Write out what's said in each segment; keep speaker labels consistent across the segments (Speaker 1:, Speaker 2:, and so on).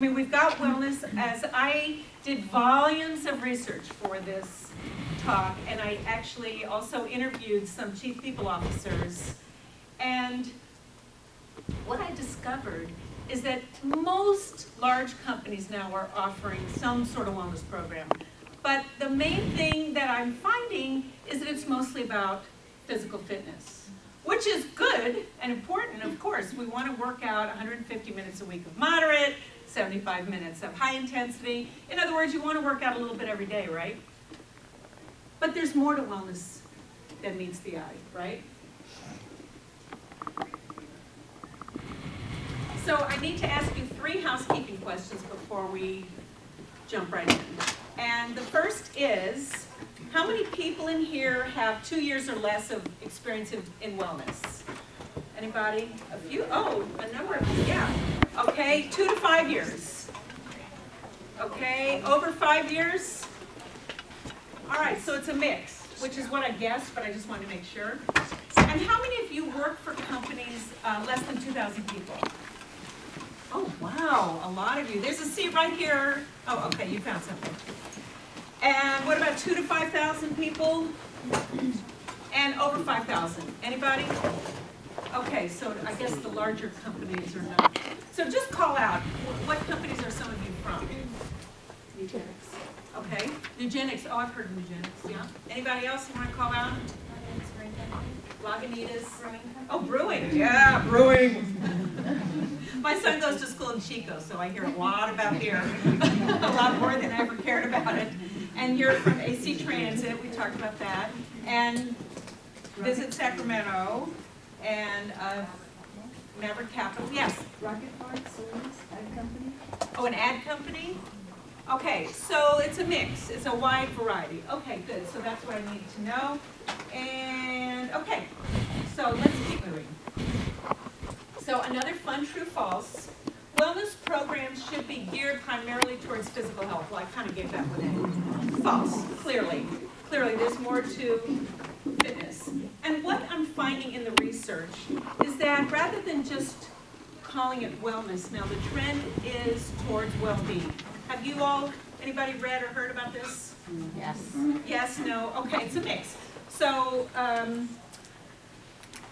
Speaker 1: I mean, we've got wellness, as I did volumes of research for this talk, and I actually also interviewed some chief people officers, and what I discovered is that most large companies now are offering some sort of wellness program. But the main thing that I'm finding is that it's mostly about physical fitness, which is good and important, of course. We want to work out 150 minutes a week of moderate, 75 minutes of high intensity. In other words, you want to work out a little bit every day, right? But there's more to wellness than meets the eye, right? So I need to ask you 3 housekeeping questions before we jump right in. And the first is, how many people in here have 2 years or less of experience in wellness? Anybody? A few? Oh, a number of you, yeah. Okay, 2 to 5 years. Okay, over 5 years? All right, so it's a mix, which is what I guessed, but I just wanted to make sure. And how many of you work for companies less than 2,000 people? Oh, wow, a lot of you. There's a seat right here. Oh, okay, you found something. And what about 2 to 5,000 people? And over 5,000. Anybody? Okay, so I guess the larger companies are not. So just call out, what companies are some of you from?
Speaker 2: Eugenics.
Speaker 1: Okay, Eugenics. Oh, I've heard of Eugenics, yeah. Anybody else you want to call out? Lagunitas.
Speaker 2: Brewing.
Speaker 1: Oh, brewing. Yeah, brewing. My son goes to school in Chico, so I hear a lot about here. A lot more than I ever cared about it. And you're from AC Transit, we talked about that. And Visit Sacramento. And Maverick Capital, yes?
Speaker 2: Rocket Parts, Solutions, ad company.
Speaker 1: Oh, an ad company? Okay, so it's a mix. It's a wide variety. Okay, good. So that's what I need to know. And, okay, so let's keep moving. So another fun true false. Wellness programs should be geared primarily towards physical health. Well, I kind of gave that one a false, clearly. Clearly, there's more to fitness. And what I'm finding in the research is that rather than just calling it wellness, now the trend is towards well-being. Have you all, anybody read or heard about this?
Speaker 2: Yes.
Speaker 1: Yes, no, okay, it's a mix. So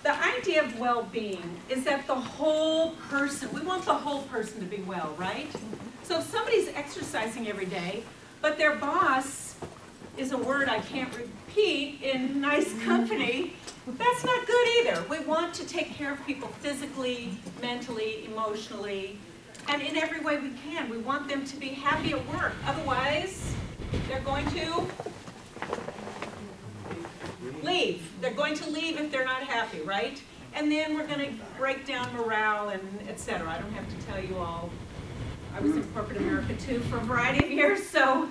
Speaker 1: the idea of well-being is that the whole person, we want the whole person to be well, right? So if somebody's exercising every day, but their boss is a word I can't repeat in nice company, that's not good either. We want to take care of people physically, mentally, emotionally, and in every way we can. We want them to be happy at work. Otherwise, they're going to leave. They're going to leave if they're not happy, right? And then we're going to break down morale and etc. I don't have to tell you all. I was in corporate America too for a variety of years, so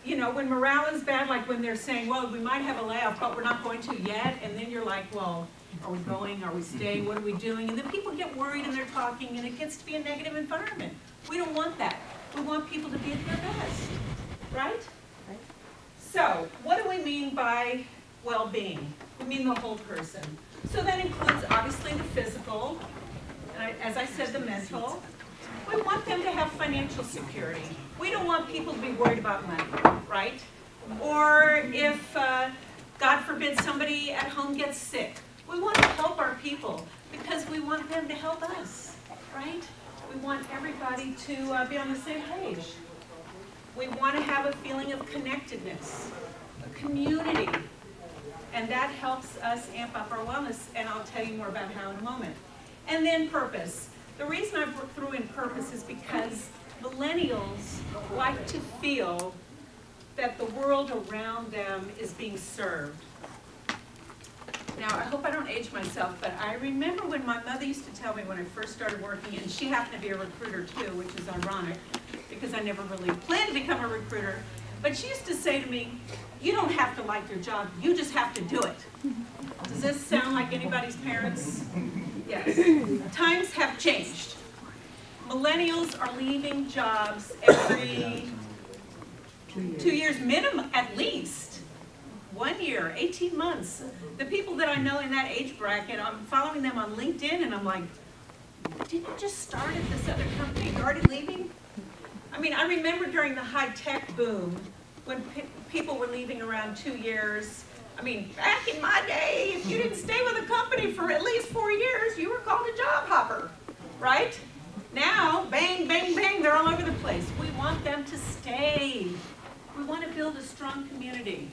Speaker 1: you know, when morale is bad, like when they're saying, well, we might have a layoff, but we're not going to yet, and then you're like, well, are we going? Are we staying? What are we doing? And then people get worried and they're talking, and it gets to be a negative environment. We don't want that. We want people to be at their best, right?
Speaker 2: Right.
Speaker 1: So, what do we mean by well-being? We mean the whole person. So that includes, obviously, the physical, and as I said, the mental. We want them to have financial security. We don't want people to be worried about money, right? Or if, God forbid, somebody at home gets sick. We want to help our people because we want them to help us, right? We want everybody to be on the same page. We want to have a feeling of connectedness, a community, and that helps us amp up our wellness, and I'll tell you more about how in a moment. And then purpose. The reason I threw in purpose is because millennials like to feel that the world around them is being served. Now, I hope I don't age myself, but I remember when my mother used to tell me when I first started working, and she happened to be a recruiter too, which is ironic, because I never really planned to become a recruiter, but she used to say to me, you don't have to like your job, you just have to do it. Does this sound like anybody's parents? Yes. Times have changed. Millennials are leaving jobs every 2 years minimum, at least. 1 year, 18 months. The people that I know in that age bracket, I'm following them on LinkedIn and I'm like, didn't you just start at this other company? You're already leaving? I mean, I remember during the high-tech boom, when people were leaving around 2 years. I mean, back in my day, if you didn't stay with a company for at least 4 years, you were called a job hopper, right? Now, bang, bang, bang, they're all over the place. We want them to stay. We want to build a strong community.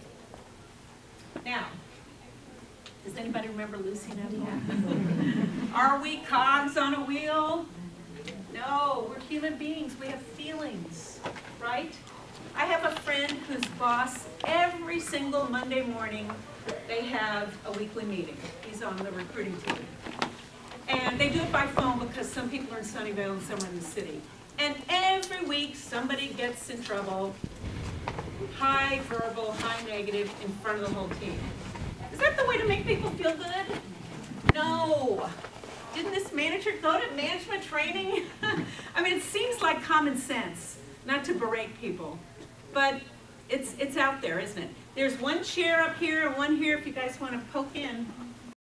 Speaker 1: Now, does anybody remember Lucy Neville? Are we cogs on a wheel? No, we're human beings. We have feelings, right? I have a friend whose boss, every single Monday morning, they have a weekly meeting. He's on the recruiting team. And they do it by phone because some people are in Sunnyvale and some are in the city. And every week, somebody gets in trouble, high verbal, high negative, in front of the whole team. Is that the way to make people feel good? No. Didn't this manager go to management training? I mean, it seems like common sense, not to berate people. But it's out there, isn't it? There's one chair up here and one here if you guys want to poke in.